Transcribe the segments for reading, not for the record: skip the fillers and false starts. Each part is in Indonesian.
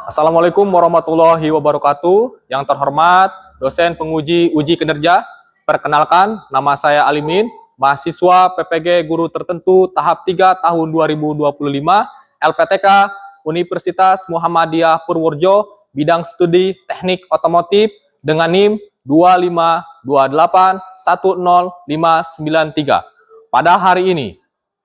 Assalamualaikum warahmatullahi wabarakatuh. Yang terhormat dosen penguji uji kinerja, perkenalkan nama saya Alimin, mahasiswa PPG Guru Tertentu tahap 3 tahun 2025, LPTK Universitas Muhammadiyah Purworejo, bidang studi Teknik Otomotif dengan NIM 252810593. Pada hari ini,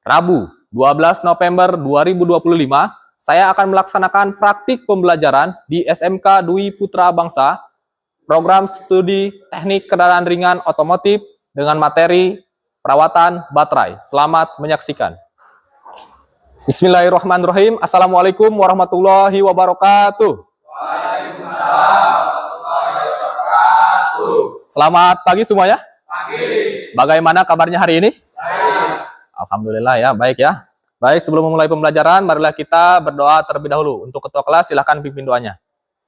Rabu 12 November 2025, saya akan melaksanakan praktik pembelajaran di SMK Dwi Putra Bangsa, program studi teknik kendaraan ringan otomotif dengan materi perawatan baterai. Selamat menyaksikan. Bismillahirrahmanirrahim. Assalamualaikum warahmatullahi wabarakatuh. Waalaikumsalam warahmatullahi wabarakatuh. Selamat pagi semuanya. Pagi. Bagaimana kabarnya hari ini? Baik. Alhamdulillah ya, baik ya. Baik, sebelum memulai pembelajaran, marilah kita berdoa terlebih dahulu. Untuk ketua kelas, silahkan pimpin doanya.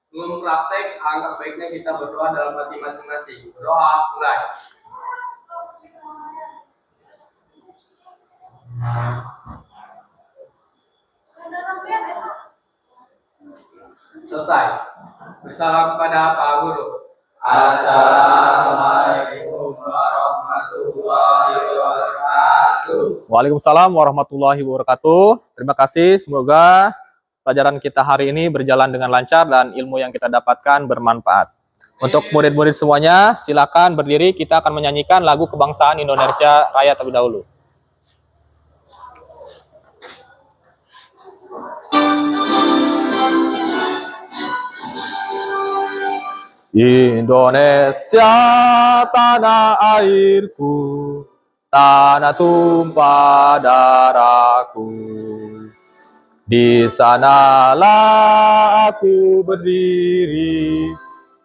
Sebelum praktek, alangkah baiknya kita berdoa dalam hati masing-masing. Berdoa mulai. Selesai. Bersalam kepada Pak Guru. Assalamualaikum warahmatullahi wabarakatuh. Waalaikumsalam warahmatullahi wabarakatuh. Terima kasih, semoga pelajaran kita hari ini berjalan dengan lancar dan ilmu yang kita dapatkan bermanfaat. Untuk murid-murid semuanya, silakan berdiri, kita akan menyanyikan lagu kebangsaan Indonesia Raya terlebih dahulu. Indonesia tanah airku, tanah tumpah darahku. Di sanalah aku berdiri,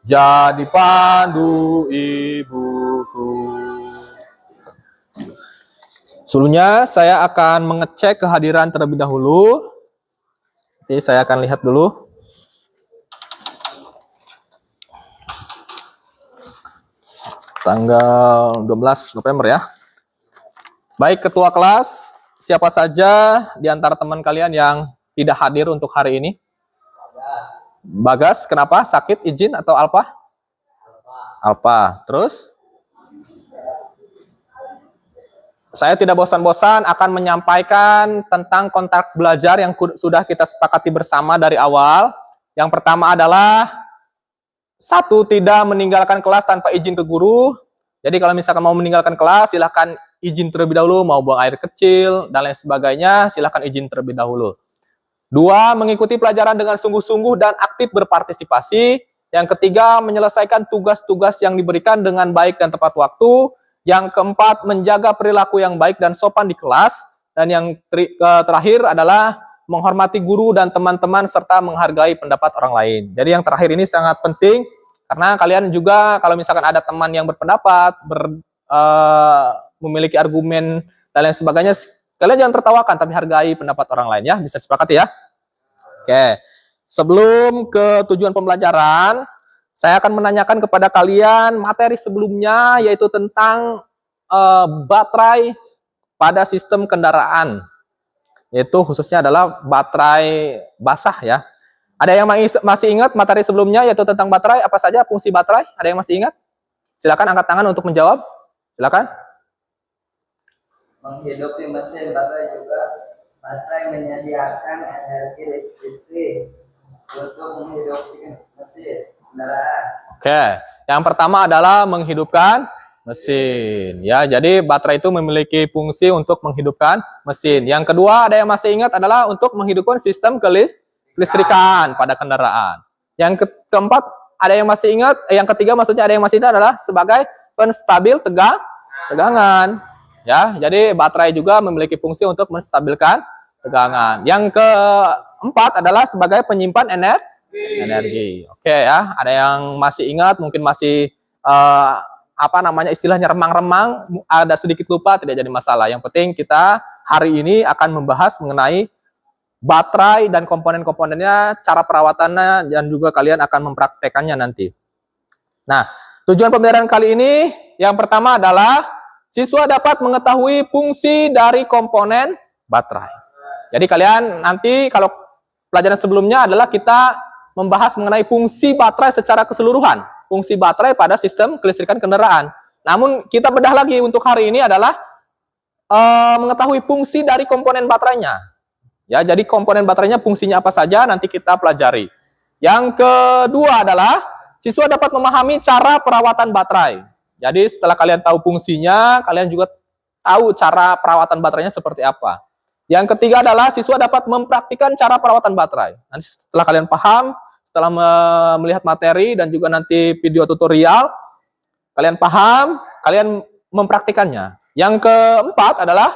jadi pandu ibuku. Sebelumnya saya akan mengecek kehadiran terlebih dahulu. Nanti saya akan lihat dulu. Tanggal 12 November ya. Baik, ketua kelas, siapa saja di antara teman kalian yang tidak hadir untuk hari ini? Bagas, kenapa? Sakit, izin, atau Alpa? Alpa. Terus? Saya tidak bosan-bosan akan menyampaikan tentang kontak belajar yang sudah kita sepakati bersama dari awal. Yang pertama adalah 1. Tidak meninggalkan kelas tanpa izin ke guru. Jadi kalau misalkan mau meninggalkan kelas, silahkan izin terlebih dahulu. Mau buang air kecil dan lain sebagainya, silahkan izin terlebih dahulu. 2. Mengikuti pelajaran dengan sungguh-sungguh dan aktif berpartisipasi. Yang ketiga, menyelesaikan tugas-tugas yang diberikan dengan baik dan tepat waktu. Yang keempat, menjaga perilaku yang baik dan sopan di kelas. Dan yang terakhir adalah menghormati guru dan teman-teman serta menghargai pendapat orang lain. Jadi yang terakhir ini sangat penting karena kalian juga kalau misalkan ada teman yang berpendapat, memiliki argumen dan lain sebagainya, kalian jangan tertawakan tapi hargai pendapat orang lain ya. Bisa sepakati ya? Oke. Sebelum ke tujuan pembelajaran, saya akan menanyakan kepada kalian materi sebelumnya yaitu tentang baterai pada sistem kendaraan. Yaitu khususnya adalah baterai basah ya. Ada yang masih ingat materi sebelumnya yaitu tentang baterai, apa saja fungsi baterai? Ada yang masih ingat? Silakan angkat tangan untuk menjawab. Silakan. Menghidupi mesin baterai juga. Baterai menyediakan energi listrik untuk menghidupi mesin kendaraan. Oke, yang pertama adalah menghidupkan mesin ya. Jadi baterai itu memiliki fungsi untuk menghidupkan mesin. Yang kedua, ada yang masih ingat adalah untuk menghidupkan sistem kelistrikan pada kendaraan. Yang keempat, ada yang masih ingat, yang ketiga maksudnya ada yang masih ingat adalah sebagai penstabil tegangan ya. Jadi baterai juga memiliki fungsi untuk menstabilkan tegangan. Yang keempat adalah sebagai penyimpan energi. Oke ya, ada yang masih ingat, mungkin masih istilahnya remang-remang, ada sedikit lupa, tidak jadi masalah. Yang penting kita hari ini akan membahas mengenai baterai dan komponen-komponennya, cara perawatannya, dan juga kalian akan mempraktekannya nanti. Nah, tujuan pembelajaran kali ini yang pertama adalah siswa dapat mengetahui fungsi dari komponen baterai. Jadi kalian nanti kalau pelajaran sebelumnya adalah kita membahas mengenai fungsi baterai secara keseluruhan. Fungsi baterai pada sistem kelistrikan kendaraan. Namun kita bedah lagi untuk hari ini adalah mengetahui fungsi dari komponen baterainya. Ya, jadi komponen baterainya fungsinya apa saja nanti kita pelajari. Yang kedua adalah siswa dapat memahami cara perawatan baterai. Jadi setelah kalian tahu fungsinya, kalian juga tahu cara perawatan baterainya seperti apa. Yang ketiga adalah siswa dapat mempraktikkan cara perawatan baterai. Nanti setelah kalian paham, setelah melihat materi dan juga nanti video tutorial, kalian paham, kalian mempraktikannya. Yang keempat adalah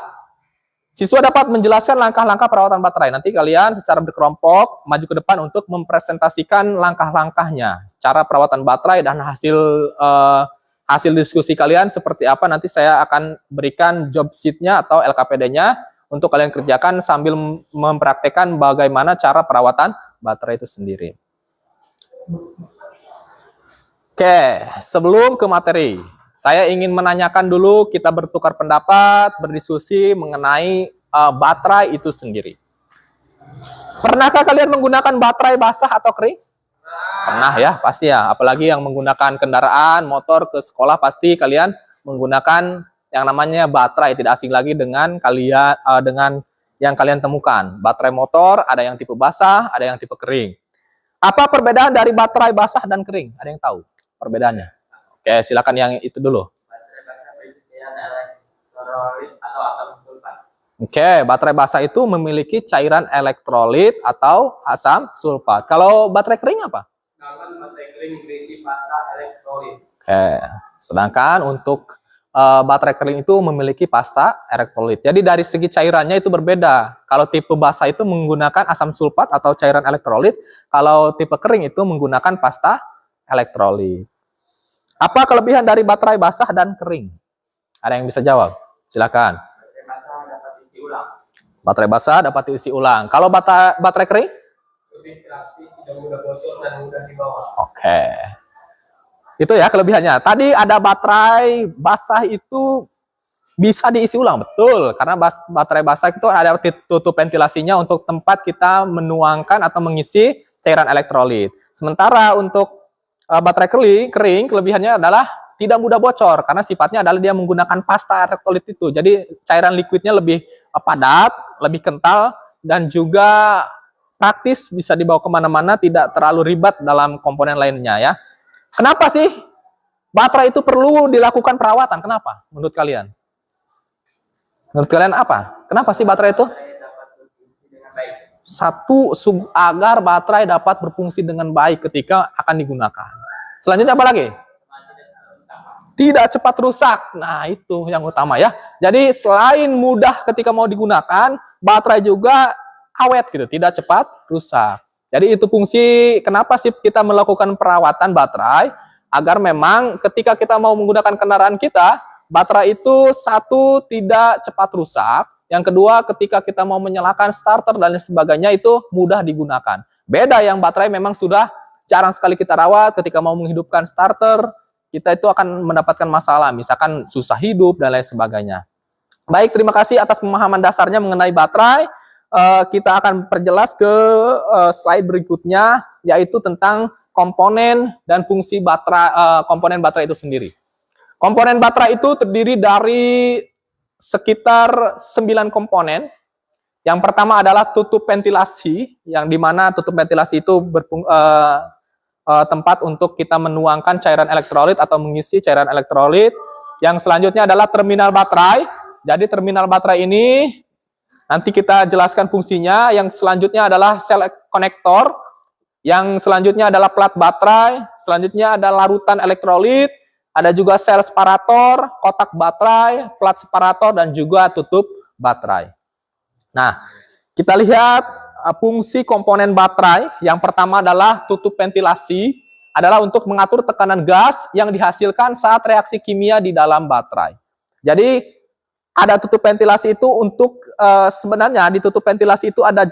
siswa dapat menjelaskan langkah-langkah perawatan baterai. Nanti kalian secara berkelompok maju ke depan untuk mempresentasikan langkah-langkahnya, cara perawatan baterai dan hasil diskusi kalian seperti apa. Nanti saya akan berikan job sheet-nya atau LKPD-nya untuk kalian kerjakan sambil mempraktekkan bagaimana cara perawatan baterai itu sendiri. Oke, sebelum ke materi, saya ingin menanyakan dulu, kita bertukar pendapat, berdiskusi mengenai baterai itu sendiri. Pernahkah kalian menggunakan baterai basah atau kering? Pernah ya, pasti ya. Apalagi yang menggunakan kendaraan, motor ke sekolah, pasti kalian menggunakan yang namanya baterai. Tidak asing lagi dengan kalian, dengan yang kalian temukan. Baterai motor, ada yang tipe basah, ada yang tipe kering. Apa perbedaan dari baterai basah dan kering? Ada yang tahu perbedaannya? Oke, silakan yang itu dulu. Baterai basah berisi cairan elektrolit atau asam sulfat. Oke, baterai basah itu memiliki cairan elektrolit atau asam sulfat. Kalau baterai kering apa? Sedangkan baterai kering berisi pasta elektrolit. Oke, sedangkan untuk baterai kering itu memiliki pasta elektrolit. Jadi dari segi cairannya itu berbeda. Kalau tipe basah itu menggunakan asam sulfat atau cairan elektrolit. Kalau tipe kering itu menggunakan pasta elektrolit. Apa kelebihan dari baterai basah dan kering? Ada yang bisa jawab? Silakan. Baterai basah dapat diisi ulang. Baterai basah dapat diisi ulang. Kalau baterai kering? Lebih praktis, tidak mudah bocor dan mudah dibawa. Oke. Itu ya kelebihannya. Tadi ada baterai basah itu bisa diisi ulang, betul. Karena baterai basah itu ada tutup ventilasinya untuk tempat kita menuangkan atau mengisi cairan elektrolit. Sementara untuk baterai kering, kelebihannya adalah tidak mudah bocor karena sifatnya adalah dia menggunakan pasta elektrolit itu. Jadi cairan liquidnya lebih padat, lebih kental dan juga praktis, bisa dibawa kemana-mana, tidak terlalu ribet dalam komponen lainnya ya. Kenapa sih baterai itu perlu dilakukan perawatan? Kenapa menurut kalian? Menurut kalian apa? Kenapa sih baterai itu? Baterai dapat berfungsi dengan baik. Satu, agar baterai dapat berfungsi dengan baik ketika akan digunakan. Selanjutnya apa lagi? Tidak cepat rusak. Nah, itu yang utama ya. Jadi selain mudah ketika mau digunakan, baterai juga awet gitu, tidak cepat rusak. Jadi itu fungsi kenapa sih kita melakukan perawatan baterai, agar memang ketika kita mau menggunakan kendaraan kita, baterai itu satu tidak cepat rusak, yang kedua ketika kita mau menyalakan starter dan sebagainya itu mudah digunakan. Beda yang baterai memang sudah jarang sekali kita rawat, ketika mau menghidupkan starter, kita itu akan mendapatkan masalah, misalkan susah hidup dan lain sebagainya. Baik, terima kasih atas pemahaman dasarnya mengenai baterai. Kita akan perjelas ke slide berikutnya, yaitu tentang komponen dan fungsi baterai, komponen baterai itu sendiri. Komponen baterai itu terdiri dari sekitar 9 komponen. Yang pertama adalah tutup ventilasi, yang dimana tutup ventilasi itu tempat untuk kita menuangkan cairan elektrolit atau mengisi cairan elektrolit. Yang selanjutnya adalah terminal baterai. Jadi terminal baterai ini nanti kita jelaskan fungsinya. Yang selanjutnya adalah sel konektor. Yang selanjutnya adalah plat baterai. Selanjutnya ada larutan elektrolit. Ada juga sel separator, kotak baterai, plat separator, dan juga tutup baterai. Nah, kita lihat fungsi komponen baterai. Yang pertama adalah tutup ventilasi. Adalah untuk mengatur tekanan gas yang dihasilkan saat reaksi kimia di dalam baterai. Jadi, ada tutup ventilasi itu untuk sebenarnya di tutup ventilasi itu ada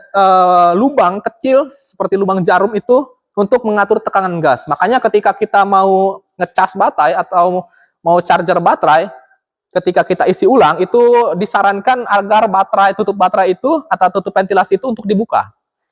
lubang kecil seperti lubang jarum itu untuk mengatur tekanan gas. Makanya ketika kita mau ngecas baterai atau mau charger baterai, ketika kita isi ulang itu disarankan agar tutup baterai itu atau tutup ventilasi itu untuk dibuka.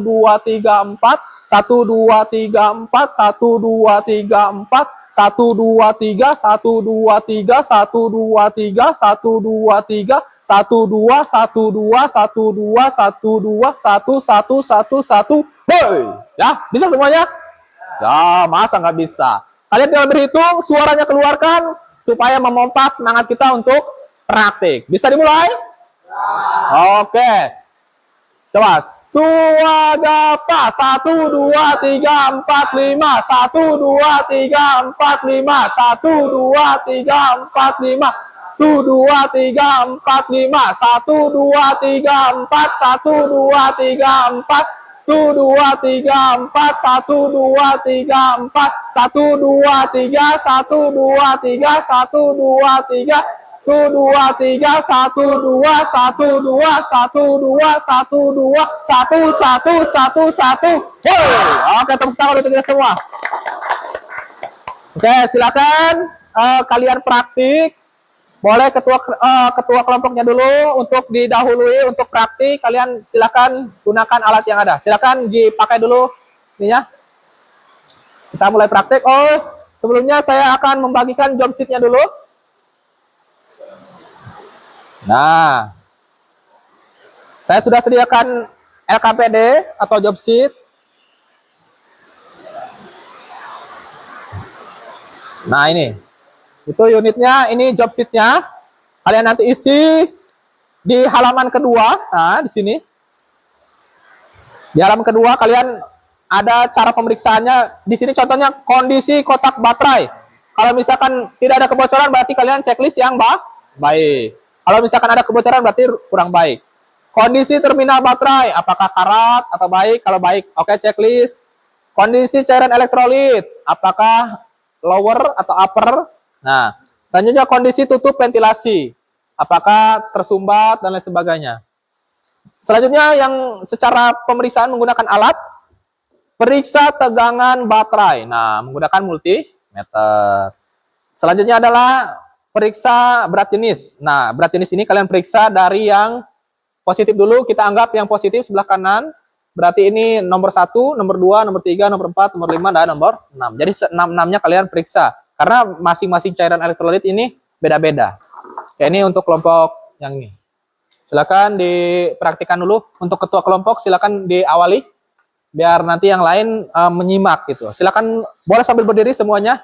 1, 2, 3, 4, 1, 2, 3, 4, 1, 2, 3, 4, 1, 2, 3, 1, 2, 3, 1, 2, 3, 1, 2, 3, 1, 2, 1, 2, 1, 2, 1, 2, 1, 1, 1, 1, boy. Ya, bisa semuanya? Ya, masa nggak bisa? Kalian tinggal berhitung, suaranya keluarkan, supaya memompa semangat kita untuk praktik. Bisa dimulai? Oke. Coba, dua gapa, 1, 2, 3, 4, 5, 1, 2, 3, 4, 5, 1, 2, 3, 4, 5, 1, 2, 3, 4, 5, 1, 2, 3, 4, 1, 2, 3, 4, 1, 2, 3, 4, 1, 2, 3, 4, 1, 2, 3, 1, 2, 3, 1, 2, 3, 1, 2, 3, 1, 2, 1, 2, 1, 2, 1, 2, 1, 1, 1, 1. Oke, tepuk tangan untuk kita semua. Oke, silakan kalian praktik. Boleh ketua kelompoknya dulu untuk didahului untuk praktik. Kalian silakan gunakan alat yang ada. Silakan dipakai dulu ininya. Kita mulai praktik. Oh, sebelumnya saya akan membagikan job sheet-nya dulu. Nah, saya sudah sediakan LKPD atau job sheet. Nah, ini. Itu unitnya, ini job sheet-nya. Kalian nanti isi di halaman kedua. Nah, di sini. Di halaman kedua kalian ada cara pemeriksaannya. Di sini contohnya kondisi kotak baterai. Kalau misalkan tidak ada kebocoran berarti kalian checklist yang baik. Kalau misalkan ada kebocoran berarti kurang baik. Kondisi terminal baterai, apakah karat atau baik? Kalau baik, oke, checklist. Kondisi cairan elektrolit, apakah lower atau upper? Nah, selanjutnya kondisi tutup ventilasi, apakah tersumbat dan lain sebagainya. Selanjutnya yang secara pemeriksaan menggunakan alat, periksa tegangan baterai. Nah, menggunakan multimeter. Selanjutnya adalah periksa berat jenis. Nah, berat jenis ini kalian periksa dari yang positif dulu. Kita anggap yang positif sebelah kanan. Berarti ini nomor 1, nomor 2, nomor 3, nomor 4, nomor 5, dan nomor 6. Jadi 6-6-nya kalian periksa. Karena masing-masing cairan elektrolit ini beda-beda. Kayak ini untuk kelompok yang ini. Silakan dipraktikkan dulu. Untuk ketua kelompok silakan diawali. Biar nanti yang lain menyimak gitu. Silakan boleh sambil berdiri semuanya.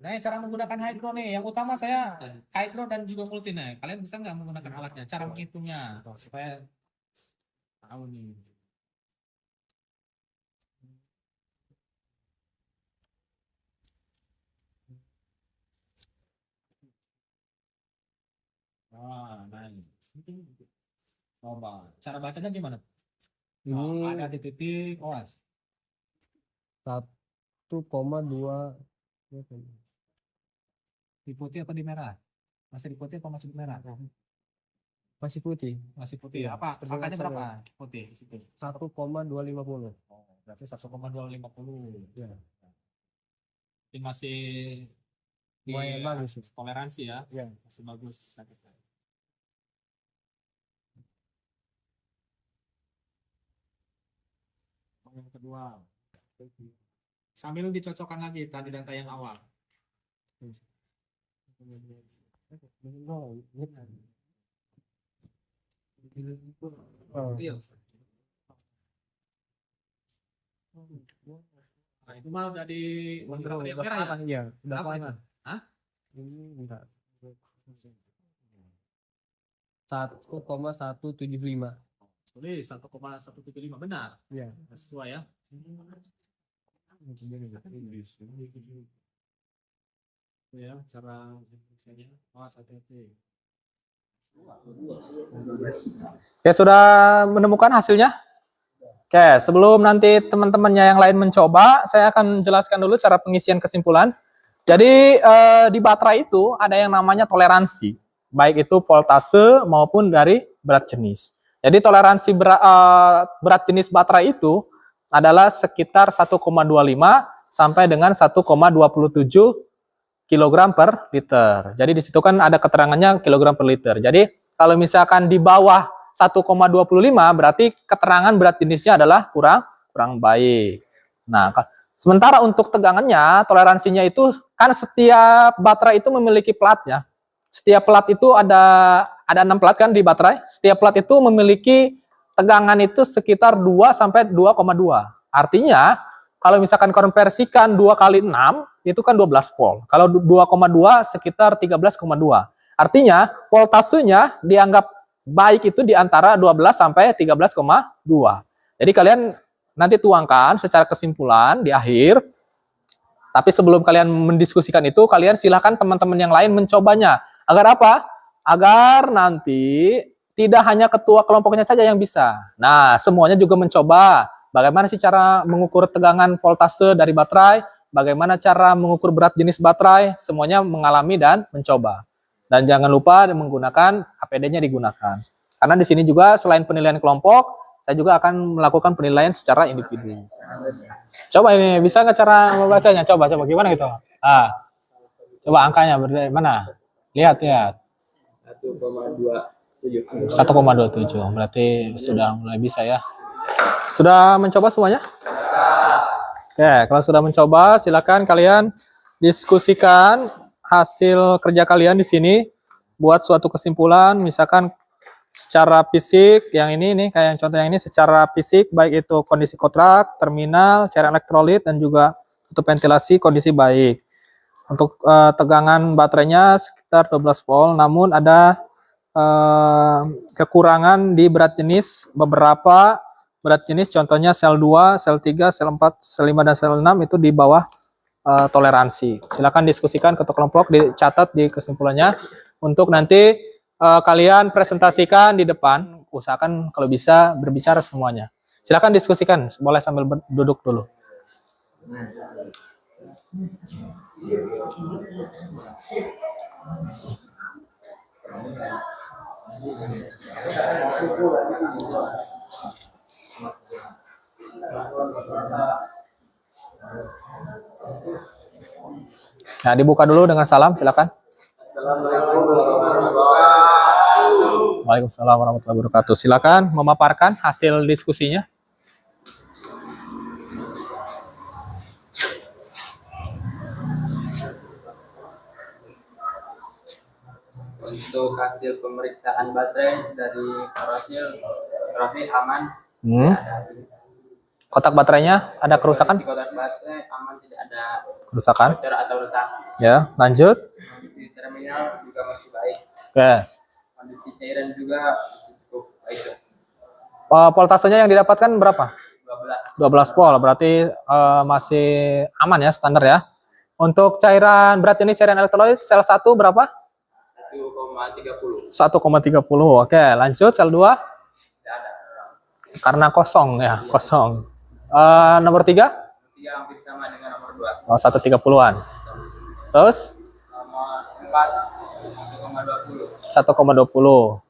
Nah, cara menggunakan hydro nih, yang utama saya hydro dan juga multi nih. Kalian bisa nggak menggunakan alatnya? Cara menghitungnya, supaya tahu nih. Wah, nice. Coba, cara bacanya gimana? Oh, ada di titik, awas. 1,2 Di putih apa di merah? Masih di putih apa masih di merah? masih putih. Masih putih. Iya. Apa? Angkanya berapa? Putih di situ. 1,250. Oh, berarti 1,250. Ya. Ini masih di Lumayan bagus. toleransi ya. Ya. Masih bagus. Yang kedua. Sambil dicocokkan lagi tadi data yang awal. Oh. Iya. Nah, itu mah udah di merah ya? Iya, udah Apa panas. itu? Hah? Ini enggak. 1,175. Tulis 1,175 benar. Iya. Sesuai ya. Ya, cara misalnya hati-hati. Oke, sudah menemukan hasilnya? Oke, sebelum nanti teman-temannya yang lain mencoba, saya akan jelaskan dulu cara pengisian kesimpulan. Jadi di baterai itu ada yang namanya toleransi, baik itu voltase maupun dari berat jenis. Jadi toleransi berat jenis baterai itu adalah sekitar 1,25 sampai dengan 1,27 kg per liter. Jadi di situ kan ada keterangannya kilogram per liter. Jadi kalau misalkan di bawah 1,25 berarti keterangan berat jenisnya adalah kurang baik. Nah, sementara untuk tegangannya, toleransinya itu kan setiap baterai itu memiliki platnya. Setiap plat itu ada 6 plat kan di baterai. Setiap plat itu memiliki tegangan itu sekitar 2 sampai 2,2. Artinya kalau misalkan konversikan 2 kali 6 itu kan 12 volt. Kalau 2,2 sekitar 13,2. Artinya voltasenya dianggap baik itu di antara 12 sampai 13,2. Jadi kalian nanti tuangkan secara kesimpulan di akhir. Tapi sebelum kalian mendiskusikan itu, kalian silahkan teman-teman yang lain mencobanya. Agar apa? Agar nanti tidak hanya ketua kelompoknya saja yang bisa. Nah, semuanya juga mencoba. Bagaimana sih cara mengukur tegangan voltase dari baterai? Bagaimana cara mengukur berat jenis baterai? Semuanya mengalami dan mencoba. Dan jangan lupa menggunakan APD-nya digunakan. Karena di sini juga selain penilaian kelompok, saya juga akan melakukan penilaian secara individu. Coba ini, bisa nggak cara membacanya? Coba gimana gitu? Coba angkanya mana? Lihat. 1,27. Berarti sudah mulai bisa ya. Sudah mencoba semuanya? Oke, kalau sudah mencoba, silakan kalian diskusikan hasil kerja kalian di sini, buat suatu kesimpulan, misalkan secara fisik, yang ini nih, kayak yang contoh yang ini, secara fisik, baik itu kondisi kontrak, terminal, cairan elektrolit, dan juga untuk ventilasi kondisi baik. Untuk tegangan baterainya sekitar 12 volt, namun ada kekurangan di berat jenis, beberapa berat jenis, contohnya sel 2, sel 3, sel 4, sel 5, dan sel 6 itu di bawah toleransi. Silakan diskusikan ketua kelompok, dicatat di kesimpulannya untuk nanti kalian presentasikan di depan. Usahakan kalau bisa berbicara semuanya. Silakan diskusikan, boleh sambil duduk dulu. Nah, dibuka dulu dengan salam, silakan. Waalaikumsalam warahmatullahi wabarakatuh. Silakan memaparkan hasil diskusinya. Untuk hasil pemeriksaan baterai dari korosil aman. Kotak baterainya ada kerusakan? Kotak baterai aman, tidak ada Kerusakan. bocor atau retak. Ya, lanjut. Kondisi terminal juga masih baik. Oke. Kondisi cairan juga cukup baik. Voltasenya yang didapatkan berapa? 12. 12 volt, berarti masih aman ya, standar ya. Untuk cairan berat jenis cairan elektrolit sel 1 berapa? 1,30. 1,30. Oke, lanjut sel 2. Tidak ada. Karena kosong ya, kosong. Nomor 3? 3 hampir sama dengan nomor 2. 1,30-an. Terus? Nomor 4 1,20. 1,20. Nomor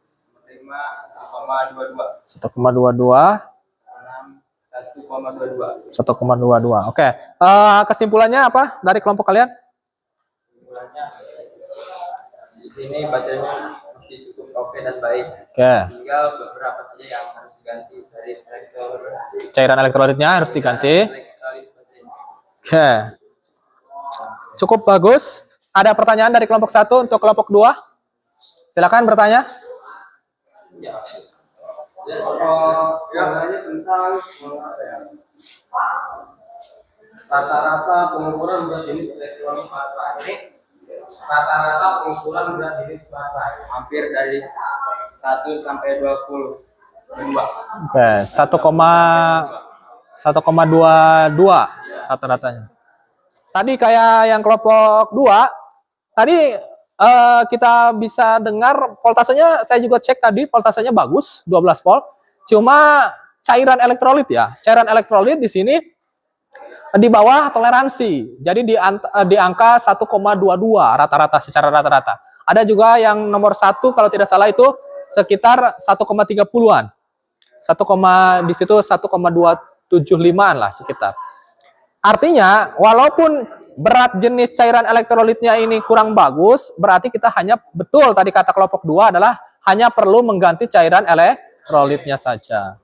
5 1,22. 1,22. 6 1,22. 1,22. Oke. Kesimpulannya apa dari kelompok kalian? Kesimpulannya di sini baterainya masih cukup oke dan baik. Oke. Tinggal beberapa saja yang harus diganti dari elektrolit. Cairan elektrolitnya harus diganti. Elektrolit baterainya. Oke. Cukup bagus. Ada pertanyaan dari kelompok 1 untuk kelompok 2? Silakan bertanya. Yang tentang rata-rata pengukuran berat jenis elektronik baterai. Rata-rata pengukuran berat jenis baterai Hampir dari 1 sampai 20. Oke, 1,22 rata-ratanya. Tadi kayak yang kelompok 2, tadi kita bisa dengar voltasenya, saya juga cek tadi voltasenya bagus, 12 volt. Cuma cairan elektrolit ya, cairan elektrolit di sini di bawah toleransi. Jadi di angka 1,22 rata-rata, secara rata-rata. Ada juga yang nomor 1 kalau tidak salah itu sekitar 1,30-an. Di situ 1,275-an lah sekitar. Artinya walaupun berat jenis cairan elektrolitnya ini kurang bagus, berarti kita hanya, betul tadi kata kelompok 2 adalah hanya perlu mengganti cairan elektrolitnya saja.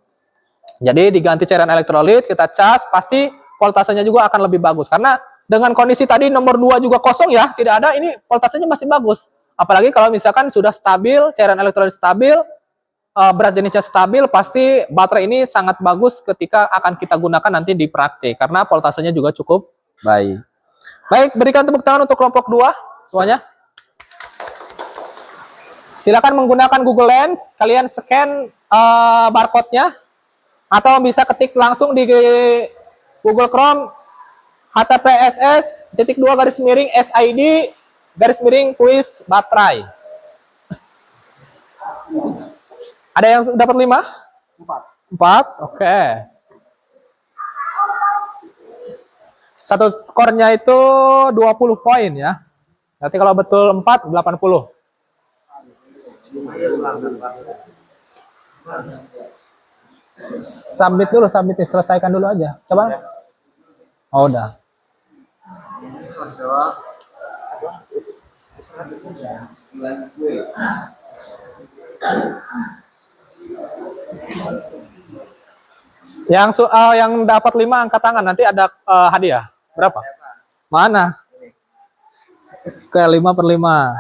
Jadi diganti cairan elektrolit, kita cas, pasti voltasenya juga akan lebih bagus. Karena dengan kondisi tadi nomor 2 juga kosong ya, tidak ada, ini voltasenya masih bagus. Apalagi kalau misalkan sudah stabil, cairan elektrolit stabil, berat jenisnya stabil, pasti baterai ini sangat bagus ketika akan kita gunakan nanti di praktik. Karena voltasenya juga cukup baik. Baik, berikan tepuk tangan untuk kelompok 2 semuanya. Silakan menggunakan Google Lens, kalian scan barcode-nya. Atau bisa ketik langsung di Google Chrome https://SID_SID_ quiz baterai. Ada yang dapat 5? 4. Oke. Satu skornya itu 20 poin ya. Nanti kalau betul 4, 80. Submit dulu, selesaikan dulu aja. Coba. Oh, udah. Yang dapat 5 angkat tangan, nanti ada hadiah. Berapa? Mana? Oke, 5/5.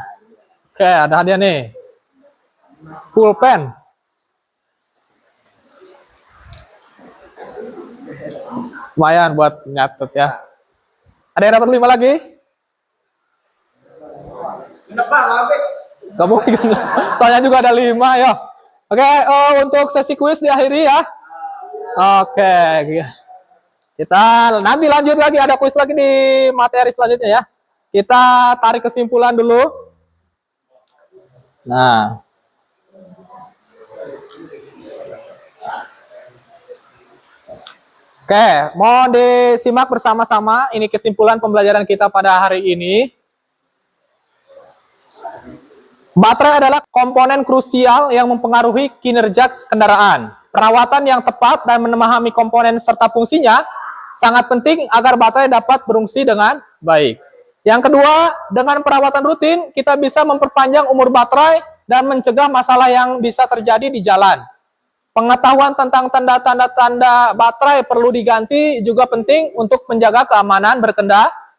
Oke, ada hadiah nih. Pulpen. Lumayan buat nyatet ya. Ada yang dapat 5 lagi? Gak mungkin. Soalnya juga ada 5 ya. Oke, untuk sesi kuis diakhiri ya. Oke. Kita nanti lanjut lagi, ada kuis lagi di materi selanjutnya ya. Kita tarik kesimpulan dulu. Nah. Oke, mau disimak bersama-sama. Ini kesimpulan pembelajaran kita pada hari ini. Baterai adalah komponen krusial yang mempengaruhi kinerja kendaraan. Perawatan yang tepat dan memahami komponen serta fungsinya sangat penting agar baterai dapat berfungsi dengan baik. Yang kedua, dengan perawatan rutin, kita bisa memperpanjang umur baterai dan mencegah masalah yang bisa terjadi di jalan. Pengetahuan tentang tanda-tanda baterai perlu diganti juga penting untuk menjaga keamanan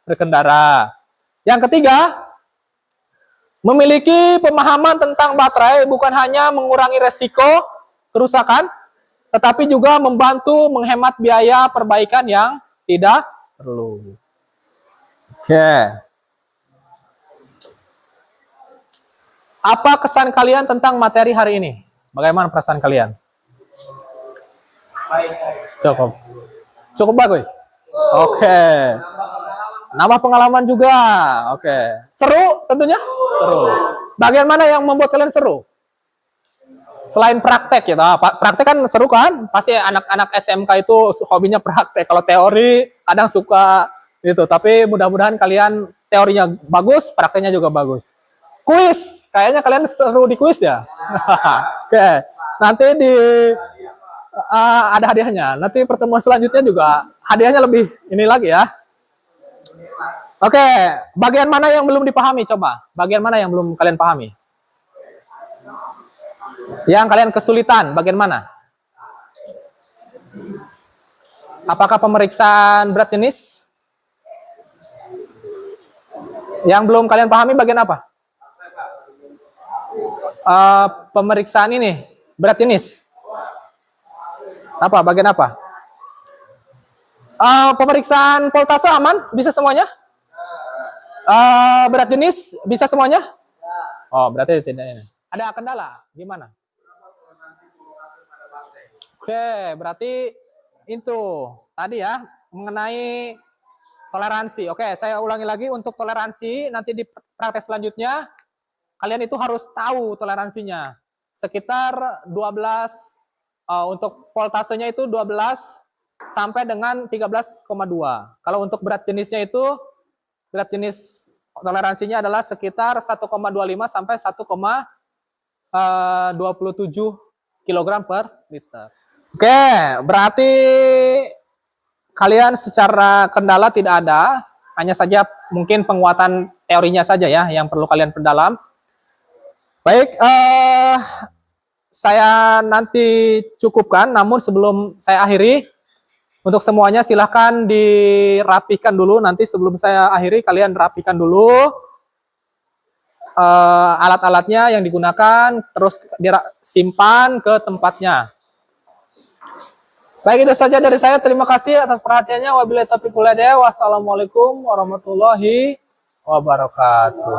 berkendara. Yang ketiga, memiliki pemahaman tentang baterai bukan hanya mengurangi resiko kerusakan, tetapi juga membantu menghemat biaya perbaikan yang tidak perlu. Oke. Apa kesan kalian tentang materi hari ini? Bagaimana perasaan kalian? Cukup bagus. Oke. Nambah pengalaman juga. Oke. Seru tentunya? Seru. Bagian mana yang membuat kalian seru? Selain praktek gitu. Praktek kan seru kan? Pasti anak-anak SMK itu hobinya praktek. Kalau teori kadang suka gitu. Tapi mudah-mudahan kalian teorinya bagus, prakteknya juga bagus. Kuis. Kayaknya kalian seru di kuis ya? Oke. Nanti ada hadiahnya. Nanti pertemuan selanjutnya juga hadiahnya lebih ini lagi ya. Oke, bagian mana yang belum dipahami? Coba, bagian mana yang belum kalian pahami? Yang kalian kesulitan, bagian mana? Apakah pemeriksaan berat jenis? Yang belum kalian pahami bagian apa? Pemeriksaan ini, berat jenis. Apa, bagian apa? Pemeriksaan voltase aman? Bisa semuanya? Berat jenis bisa semuanya? Oh, berarti tidak ini. Ada kendala? Gimana? Oke, berarti itu tadi ya mengenai toleransi. Oke, saya ulangi lagi untuk toleransi nanti di praktek selanjutnya kalian itu harus tahu toleransinya. Sekitar 12 untuk voltasenya itu 12 sampai dengan 13,2. Kalau untuk berat jenisnya itu berat jenis toleransinya adalah sekitar 1,25 sampai 1,27 kg per liter. Oke, berarti kalian secara kendala tidak ada, hanya saja mungkin penguatan teorinya saja ya yang perlu kalian perdalam. Baik, saya nanti cukupkan, namun sebelum saya akhiri, untuk semuanya silahkan dirapikan dulu. Nanti sebelum saya akhiri, kalian rapikan dulu alat-alatnya yang digunakan, terus simpan ke tempatnya. Baik, itu saja dari saya. Terima kasih atas perhatiannya. Wabillahi taufiq wal hidayah. Wassalamualaikum warahmatullahi wabarakatuh.